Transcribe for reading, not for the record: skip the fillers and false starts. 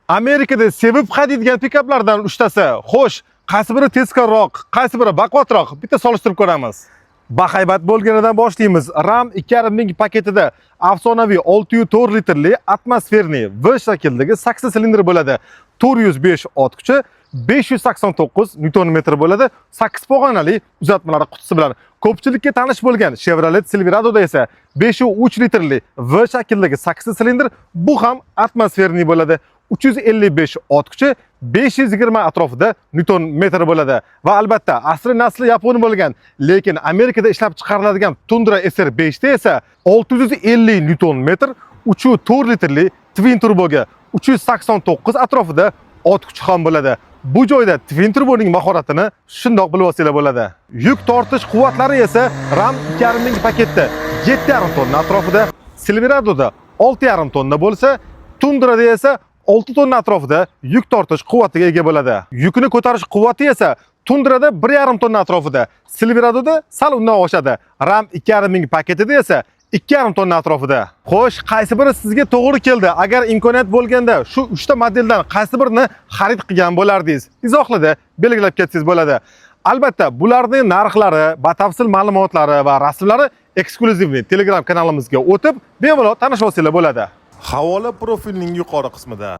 Amerikada sevib haydaydigan pikaplardan 3tasi. Xo'sh, qaysi biri tezkorroq, qaysi biri baquvvatroq? Bitta solishtirib ko'ramiz. Bahaybat bo'lganidan boshlaymiz. Ram 2,5 ming paketida afsonaviy 604 litrli atmosferniy V shakldagi 8 silindr bo'ladi. 405 ot kuchi, 589 Nm bo'ladi. 8 pog'onali uzatmalar qutisi bilan. Ko'pchilikka tanish bo'lgan Chevrolet Silverado'da esa 503 litrli V shakldagi 8 silindr, bu ham atmosferniy bo'ladi. 355 ot kuchi, 520 atrofida Newton metr bo'ladi va albatta asli nasli yapon bo'lgan, lekin Amerikada ishlab chiqariladigan Tundra SR5 da esa 650 Newton metr, 3.4 litrli twin turboga 389 atrofida ot kuchi ham bo'ladi. Bu joyda twin turboning mahoratini shundoq bilib olsanglar bo'ladi. Yuk tortish quvvatlari esa Ram 2,5 ming paketda 7,5 tonna atrofida, Silverado'da 6,5 tonna bo'lsa, Tundrada esa 6 tonna atrofida yuk tortish quvvatiga ega bo'ladi. Yukni ko'tarish quvvati esa Tundrada 1,5 tonna atrofida, Silverado'da sal undan oshadi. Ram 2,5 ming paketida esa 2,5 tonna atrofida. Xo'sh, qaysi biri sizga to'g'ri keldi? Agar imkoniyat bo'lganda shu 3 ta modeldan qaysi birini xarid qilgan bo'lardingiz? Izohlarda belgilab ketsangiz bo'ladi. Albatta, bularning narxlari, batafsil ma'lumotlari va rasmlari eksklyuzivniy Telegram kanalimizga o'tib, bemalol tanishib olsanglar bo'ladi. Havola profilning yuqori qismida